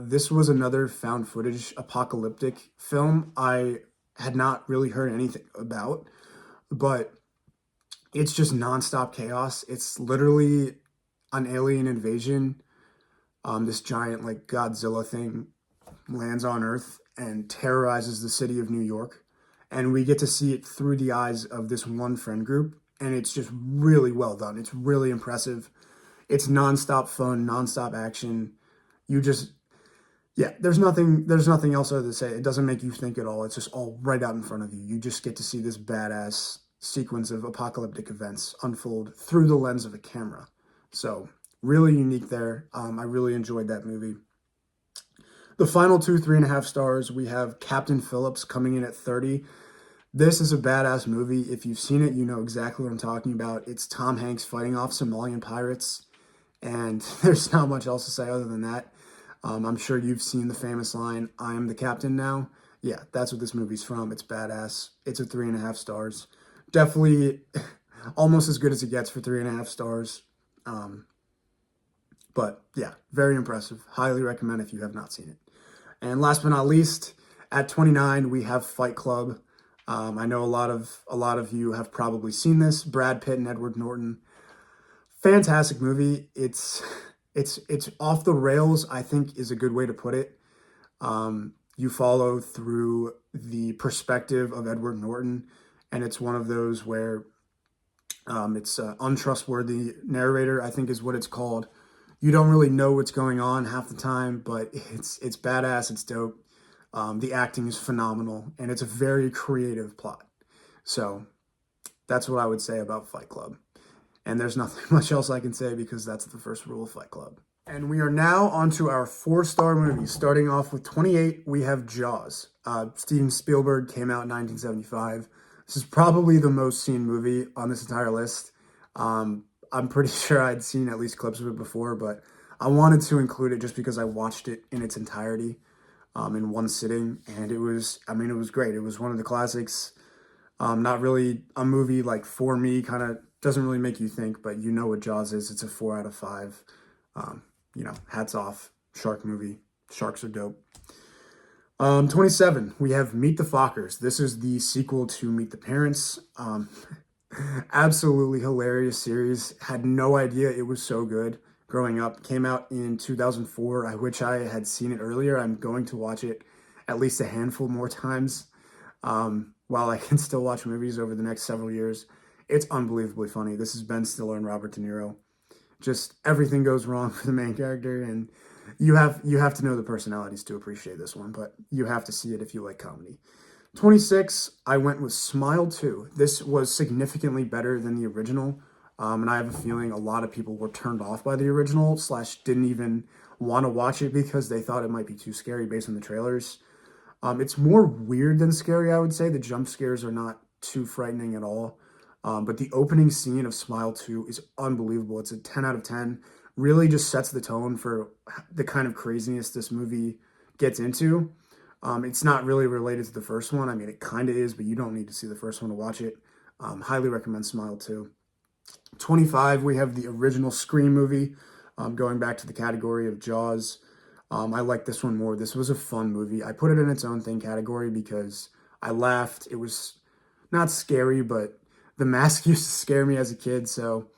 This was another found footage apocalyptic film I had not really heard anything about, but it's just nonstop chaos. It's literally an alien invasion. This giant like Godzilla thing lands on Earth and terrorizes the city of New York. And we get to see it through the eyes of this one friend group. And it's just really well done. It's really impressive. It's nonstop fun, nonstop action. You just, yeah, there's nothing else other to say. It doesn't make you think at all. It's just all right out in front of you. You just get to see this badass sequence of apocalyptic events unfold through the lens of a camera. So really unique there. I really enjoyed that movie. The final two, 3.5 stars, we have Captain Phillips coming in at 30. This is a badass movie. If you've seen it, you know exactly what I'm talking about. It's Tom Hanks fighting off Somalian pirates, and there's not much else to say other than that. I'm sure you've seen the famous line, "I am the captain now." Yeah, that's what this movie's from. It's badass. It's a 3.5 stars. Definitely almost as good as it gets for 3.5 stars. But yeah, very impressive. Highly recommend if you have not seen it. And last but not least, at 29, we have Fight Club. I know a lot of you have probably seen this. Brad Pitt and Edward Norton. Fantastic movie. It's off the rails, I think is a good way to put it. You follow through the perspective of Edward Norton, and it's one of those where it's untrustworthy narrator, I think is what it's called. You don't really know what's going on half the time, but it's badass. It's dope. The acting is phenomenal, and it's a very creative plot. So that's what I would say about Fight Club. And there's nothing much else I can say because that's the first rule of Fight Club. And we are now on to our 4-star movies. Starting off with 28, we have Jaws. Steven Spielberg came out in 1975. This is probably the most seen movie on this entire list. I'm pretty sure I'd seen at least clips of it before, but I wanted to include it just because I watched it in its entirety in one sitting, and it was great. It was one of the classics. Not really a movie like for me, kind of doesn't really make you think, but you know what Jaws is. It's a 4 out of 5. Hats off. Shark movie. Sharks are dope. 27, we have Meet the Fockers. This is the sequel to Meet the Parents. Absolutely hilarious series. Had no idea it was so good growing up. Came out in 2004. I wish I had seen it earlier. I'm going to watch it at least a handful more times while I can still watch movies over the next several years. It's unbelievably funny. This is Ben Stiller and Robert De Niro. Just everything goes wrong for the main character, and you have to know the personalities to appreciate this one, but you have to see it if you like comedy. 26, I went with Smile 2. This was significantly better than the original, and I have a feeling a lot of people were turned off by the original / didn't even want to watch it because they thought it might be too scary based on the trailers. It's more weird than scary, I would say. The jump scares are not too frightening at all. But the opening scene of Smile 2 is unbelievable. It's a 10 out of 10. Really just sets the tone for the kind of craziness this movie gets into. It's not really related to the first one. I mean, it kind of is, but you don't need to see the first one to watch it. Highly recommend Smile 2. 25, we have the original Scream movie, going back to the category of Jaws. I like this one more. This was a fun movie. I put it in its own thing category because I laughed. It was not scary, but the mask used to scare me as a kid, so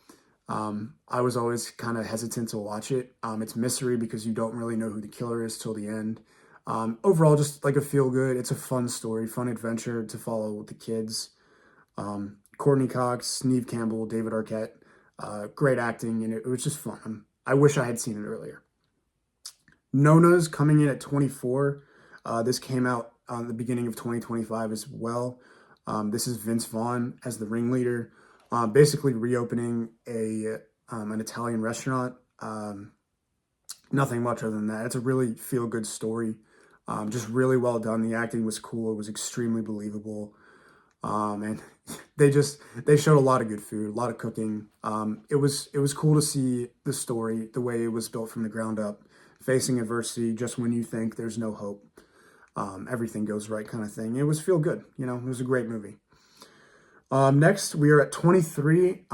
I was always kind of hesitant to watch it. It's mystery because you don't really know who the killer is till the end. Overall, just like a feel good. It's a fun story, fun adventure to follow with the kids. Courtney Cox, Neve Campbell, David Arquette, great acting, and it was just fun. I wish I had seen it earlier. Nona's coming in at 24. This came out the beginning of 2025 as well. This is Vince Vaughn as the ringleader, basically reopening an Italian restaurant. Nothing much other than that. It's a really feel-good story. Just really well done. The acting was cool. It was extremely believable. And they showed a lot of good food, a lot of cooking. It was cool to see the story, the way it was built from the ground up, facing adversity just when you think there's no hope. Everything goes right kind of thing. It was feel good. It was a great movie. Next, we are at 23.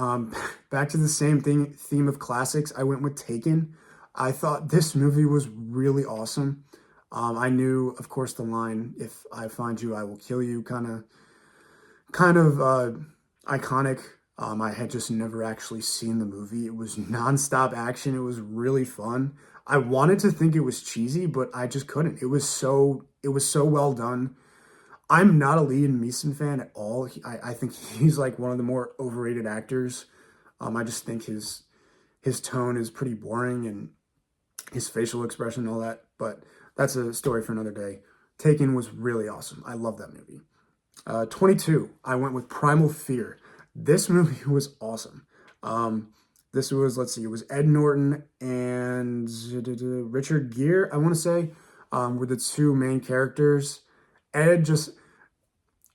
Back to the same theme of classics. I went with Taken. I thought this movie was really awesome. I knew, of course, the line, "If I find you, I will kill you," kind of iconic. I had just never actually seen the movie. It was nonstop action. It was really fun. I wanted to think it was cheesy, but I just couldn't. It was so well done. I'm not a Liam Neeson fan at all. I think he's like one of the more overrated actors. I just think his tone is pretty boring and his facial expression and all that. But that's a story for another day. Taken was really awesome. I love that movie. 22, I went with Primal Fear. This movie was awesome. This was, let's see, it was Ed Norton and Richard Gere, I want to say, were the two main characters. Ed just,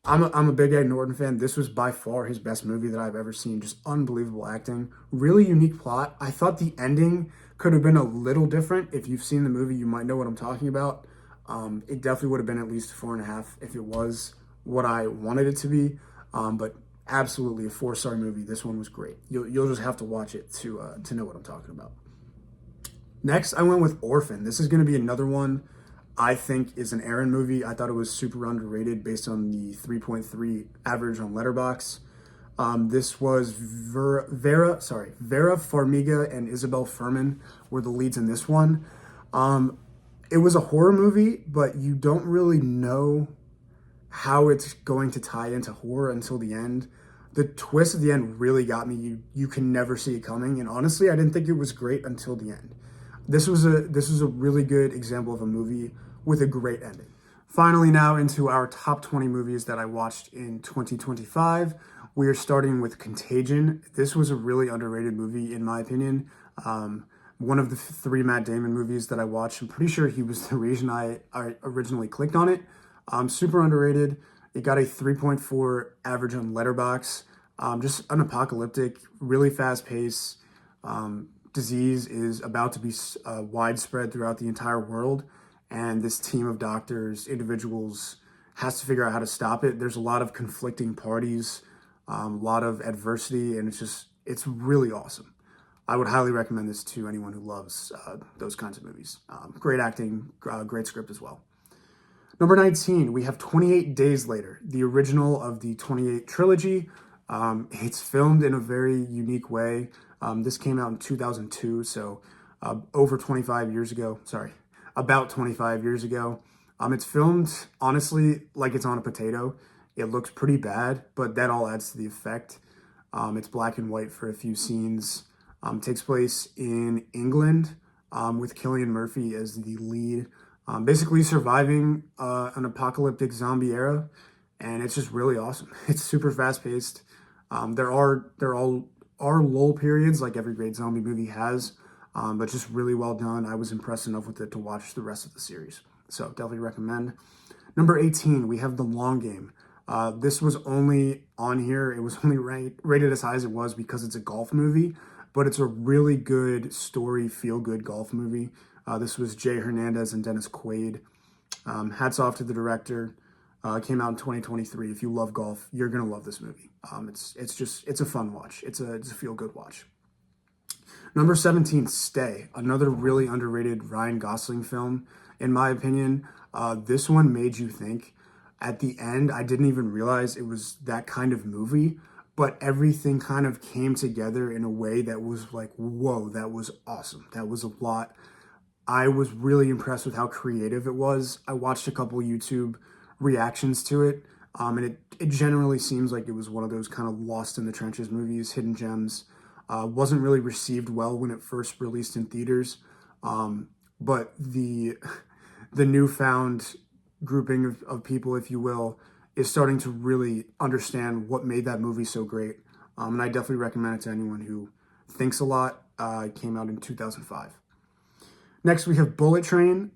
I'm a big Ed Norton fan. This was by far his best movie that I've ever seen. Just unbelievable acting. Really unique plot. I thought the ending could have been a little different. If you've seen the movie, you might know what I'm talking about. It definitely would have been at least 4.5 if it was what I wanted it to be. But absolutely a 4-star movie. This one was great. You'll just have to watch it to know what I'm talking about. Next, I went with Orphan. This is going to be another one I think is an Aaron movie. I thought it was super underrated based on the 3.3 average on Letterboxd. This was Vera Farmiga and Isabel Furman were the leads in this one. It was a horror movie, but you don't really know how it's going to tie into horror until the end. The twist at the end really got me. You can never see it coming, and honestly, I didn't think it was great until the end. This was a really good example of a movie with a great ending. Finally, now into our top 20 movies that I watched in 2025. We are starting with Contagion. This was a really underrated movie, in my opinion. One of the 3 Matt Damon movies that I watched. I'm pretty sure he was the reason I originally clicked on it. Super underrated. It got a 3.4 average on Letterboxd. Just an apocalyptic, really fast pace. Disease is about to be widespread throughout the entire world, and this team of doctors, individuals, has to figure out how to stop it. There's a lot of conflicting parties, a lot of adversity, and it's really awesome. I would highly recommend this to anyone who loves those kinds of movies. Great acting, great script as well. Number 19, we have 28 Days Later, the original of the 28 trilogy. It's filmed in a very unique way. This came out in 2002, so over 25 years ago. Sorry, about 25 years ago. It's filmed, honestly, like it's on a potato. It looks pretty bad, but that all adds to the effect. It's black and white for a few scenes. Takes place in England with Cillian Murphy as the lead. Basically surviving an apocalyptic zombie era, and it's just really awesome. It's super fast paced. There are lull periods like every great zombie movie has, but just really well done. I was impressed enough with it to watch the rest of the series, so definitely recommend. Number 18, we have The Long Game. This was only on here. It was only rated as high as it was because it's a golf movie, but it's a really good story, feel good golf movie. This was Jay Hernandez and Dennis Quaid. Hats off to the director. Came out in 2023. If you love golf, you're gonna love this movie. It's a fun watch. It's a feel good watch. Number 17, Stay. Another really underrated Ryan Gosling film, in my opinion. This one made you think. At the end, I didn't even realize it was that kind of movie, but everything kind of came together in a way that was like, whoa, that was awesome. That was a lot. I was really impressed with how creative it was. I watched a couple YouTube reactions to it, and it generally seems like it was one of those kind of lost in the trenches movies, hidden gems. Wasn't really received well when it first released in theaters, but the newfound grouping of people, if you will, is starting to really understand what made that movie so great. And I definitely recommend it to anyone who thinks a lot. It came out in 2005. Next, we have Bullet Train.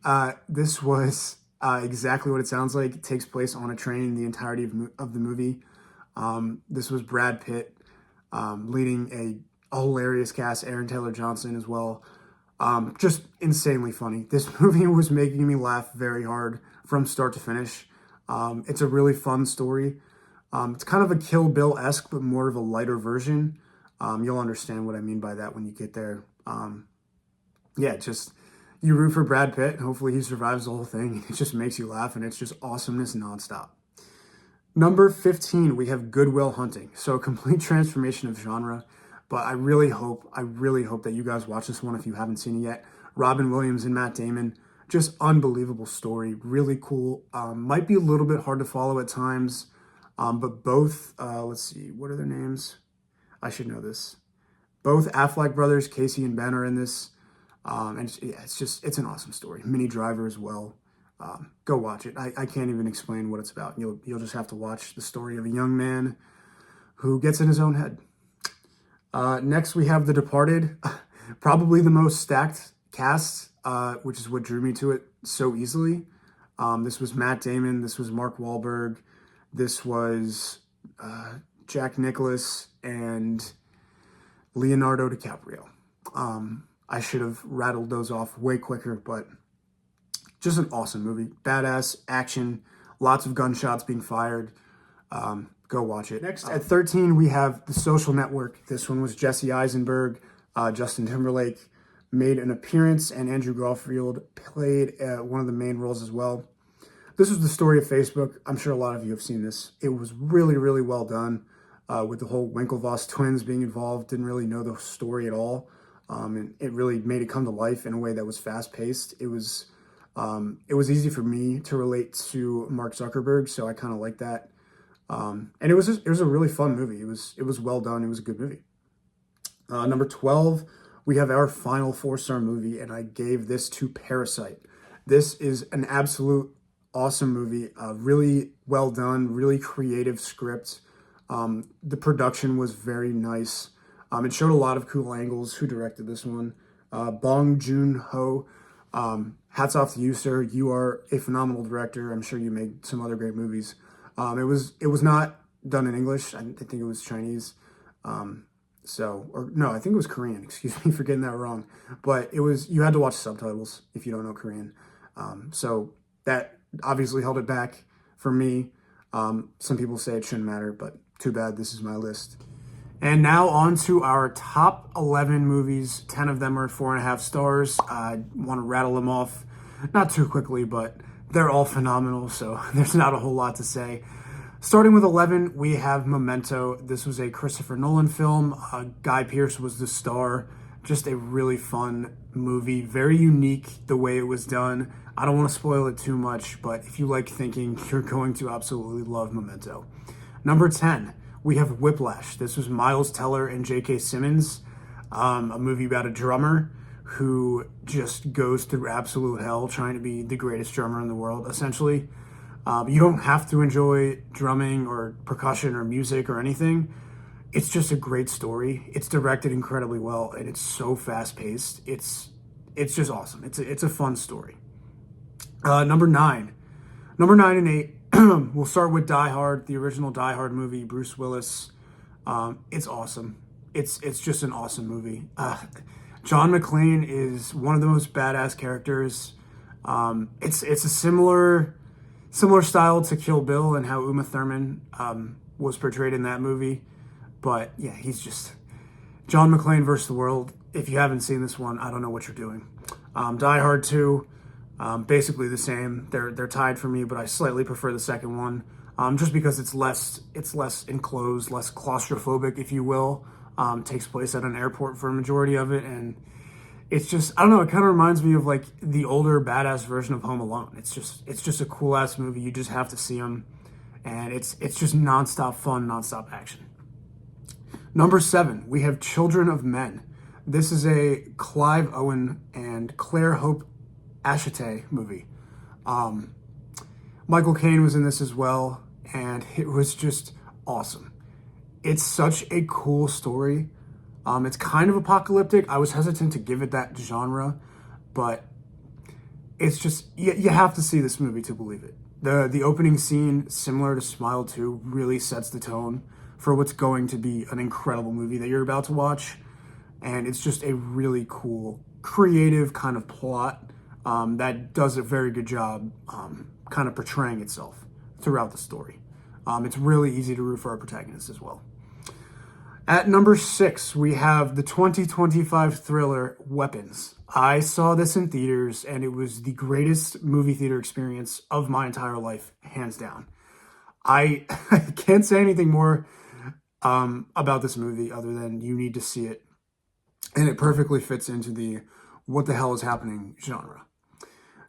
This was exactly what it sounds like. It takes place on a train the entirety of the movie. This was Brad Pitt leading a hilarious cast, Aaron Taylor Johnson as well. Just insanely funny. This movie was making me laugh very hard from start to finish. It's a really fun story. It's kind of a Kill Bill-esque, but more of a lighter version. You'll understand what I mean by that when you get there. Yeah, just you root for Brad Pitt. Hopefully he survives the whole thing. It just makes you laugh, and it's just awesomeness nonstop. Number 15, we have Good Will Hunting. So a complete transformation of genre, but I really hope that you guys watch this one if you haven't seen it yet. Robin Williams and Matt Damon, just unbelievable story, really cool. Might be a little bit hard to follow at times, but both, let's see, what are their names? I should know this. Both Affleck brothers, Casey and Ben, are in this. And it's an awesome story. Minnie Driver as well. Go watch it. I can't even explain what it's about. You'll just have to watch the story of a young man who gets in his own head. Next, we have The Departed. Probably the most stacked cast, which is what drew me to it so easily. This was Matt Damon. This was Mark Wahlberg. This was Jack Nicklaus and Leonardo DiCaprio. I should have rattled those off way quicker, but just an awesome movie. Badass action, lots of gunshots being fired. Go watch it. Next, at 13, we have The Social Network. This one was Jesse Eisenberg. Justin Timberlake made an appearance, and Andrew Garfield played one of the main roles as well. This was the story of Facebook. I'm sure a lot of you have seen this. It was really, really well done with the whole Winklevoss twins being involved. Didn't really know the story at all. And it really made it come to life in a way that was fast-paced. It was easy for me to relate to Mark Zuckerberg, so I kind of like that. And it was a really fun movie. It was well done. It was a good movie. Number 12, we have our final 4-star movie, and I gave this to Parasite. This is an absolute awesome movie. Really well done. Really creative script. The production was very nice. It showed a lot of cool angles. Who directed this one? Bong Joon-ho. Hats off to you, sir. You are a phenomenal director. I'm sure you made some other great movies. It was not done in English. I think it was Chinese. I think it was Korean. Excuse me for getting that wrong. But you had to watch subtitles if you don't know Korean. So that obviously held it back for me. Some people say it shouldn't matter, but too bad. This is my list. And now on to our top 11 movies. 10 of them are 4.5 stars. I want to rattle them off, not too quickly, but they're all phenomenal, so there's not a whole lot to say. Starting with 11, we have Memento. This was a Christopher Nolan film. Guy Pearce was the star. Just a really fun movie. Very unique the way it was done. I don't want to spoil it too much, but if you like thinking, you're going to absolutely love Memento. Number 10. We have Whiplash. This was Miles Teller and J.K. Simmons, a movie about a drummer who just goes through absolute hell trying to be the greatest drummer in the world, essentially. You don't have to enjoy drumming or percussion or music or anything. It's just a great story. It's directed incredibly well, and it's so fast-paced. It's just awesome. It's a fun story. Number 9 and 8. We'll start with Die Hard, the original Die Hard movie, Bruce Willis. It's awesome. It's just an awesome movie. John McClane is one of the most badass characters. It's a similar style to Kill Bill and how Uma Thurman was portrayed in that movie. But yeah, he's just John McClane versus the world. If you haven't seen this one, I don't know what you're doing. Die Hard 2. Basically the same. They're tied for me, but I slightly prefer the second one. just because it's less enclosed, less claustrophobic, if you will. Takes place at an airport for a majority of it, and it's just, I don't know, it kind of reminds me of like the older badass version of Home Alone. It's just a cool ass movie. You just have to see them, and it's just nonstop fun, nonstop action. Number 7, we have Children of Men. This is a Clive Owen and Claire Hope Ashite movie. Michael Caine was in this as well, and it was just awesome. It's such a cool story. It's kind of apocalyptic. I was hesitant to give it that genre, but it's just, you have to see this movie to believe it. The opening scene, similar to Smile 2, really sets the tone for what's going to be an incredible movie that you're about to watch. And it's just a really cool, creative kind of plot that does a very good job kind of portraying itself throughout the story. It's really easy to root for our protagonist as well. At number 6, we have the 2025 thriller Weapons. I saw this in theaters, and it was the greatest movie theater experience of my entire life, hands down. I can't say anything more about this movie other than you need to see it. And it perfectly fits into the what the hell is happening genre.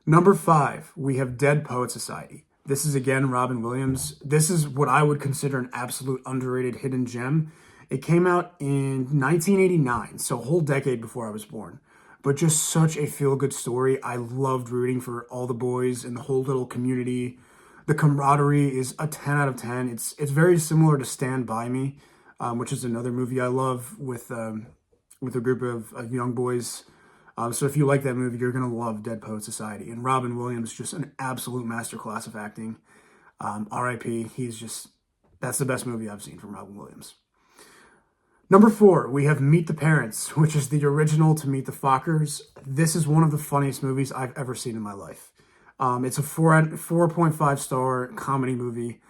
Number 5, we have Dead Poet Society. This is again Robin Williams. This is what I would consider an absolute underrated hidden gem. It came out in 1989, so a whole decade before I was born. But just such a feel-good story. I loved rooting for all the boys and the whole little community. The camaraderie is a 10 out of 10. It's very similar to Stand By Me, which is another movie I love with a group of young boys. So if you like that movie, you're going to love Dead Poet Society. And Robin Williams, just an absolute masterclass of acting. R.I.P. That's the best movie I've seen from Robin Williams. Number 4, we have Meet the Parents, which is the original to Meet the Fockers. This is one of the funniest movies I've ever seen in my life. It's a 4.5 star comedy movie.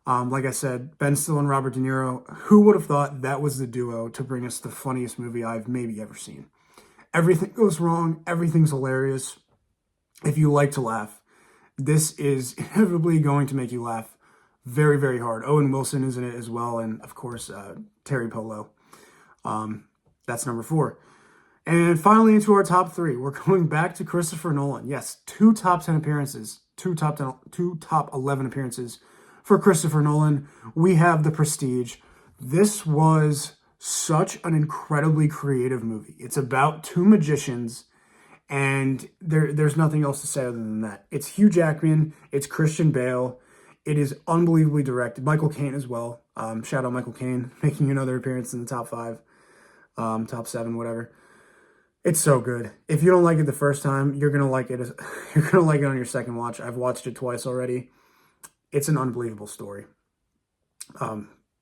Like I said, Ben Stiller and Robert De Niro. Who would have thought that was the duo to bring us the funniest movie I've maybe ever seen? Everything goes wrong. Everything's hilarious. If you like to laugh, this is inevitably going to make you laugh very, very hard. Owen Wilson is in it as well. And of course, Terry Polo. That's number 4. And finally, into our top 3, we're going back to Christopher Nolan. Yes, 2 top 10 appearances, 2 top 11 appearances for Christopher Nolan. We have The Prestige. This was such an incredibly creative movie. It's about 2 magicians, and there's nothing else to say other than that. It's Hugh Jackman, it's Christian Bale. It is unbelievably directed. Michael Caine as well. Shout out Michael Caine, making another appearance in the top 5, top 7, whatever. It's so good. If you don't like it the first time, you're gonna like it. You're gonna like it on your second watch. I've watched it twice already. It's an unbelievable story.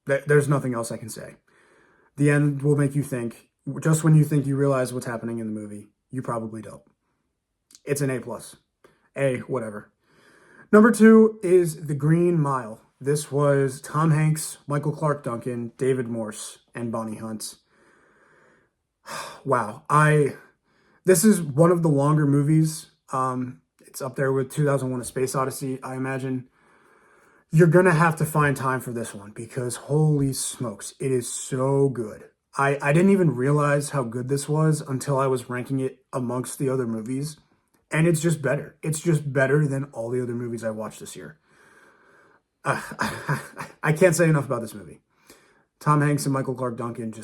There's nothing else I can say. The end will make you think. Just when you think you realize what's happening in the movie, you probably don't. It's an A+. A, whatever. Number 2 is The Green Mile. This was Tom Hanks, Michael Clark Duncan, David Morse, and Bonnie Hunt. Wow. This is one of the longer movies. It's up there with 2001: A Space Odyssey, I imagine. You're going to have to find time for this one because holy smokes, it is so good. I didn't even realize how good this was until I was ranking it amongst the other movies. And it's just better. It's just better than all the other movies I watched this year. I can't say enough about this movie. Tom Hanks and Michael Clark Duncan,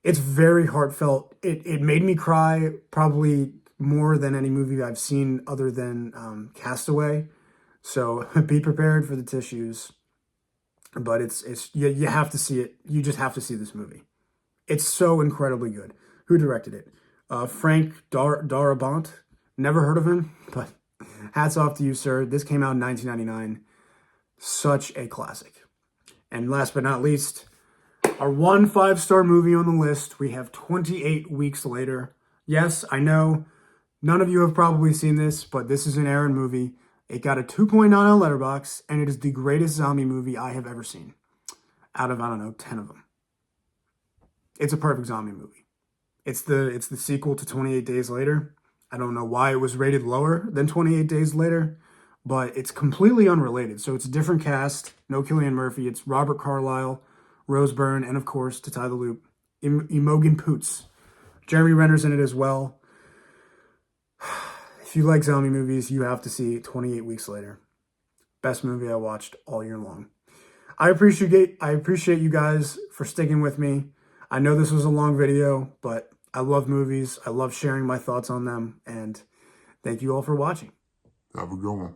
it's very heartfelt. It made me cry probably more than any movie I've seen other than Castaway. So be prepared for the tissues. But you have to see it. You just have to see this movie. It's so incredibly good. Who directed it? Frank Darabont. Never heard of him, but hats off to you, sir. This came out in 1999. Such a classic. And last but not least, our 1 5-star movie on the list. We have 28 Weeks Later. Yes, I know none of you have probably seen this, but this is an Aaron movie. It got a 2.9 on Letterboxd, and it is the greatest zombie movie I have ever seen. Out of, I don't know, 10 of them. It's a perfect zombie movie. It's the sequel to 28 Days Later. I don't know why it was rated lower than 28 Days Later, but it's completely unrelated. So it's a different cast. No Cillian Murphy. It's Robert Carlyle, Rose Byrne, and of course, to tie the loop, Imogen Poots. Jeremy Renner's in it as well. If you like zombie movies, you have to see 28 Weeks Later. Best movie I watched all year long. I appreciate you guys for sticking with me. I know this was a long video, but I love movies. I love sharing my thoughts on them, and thank you all for watching. Have a good one.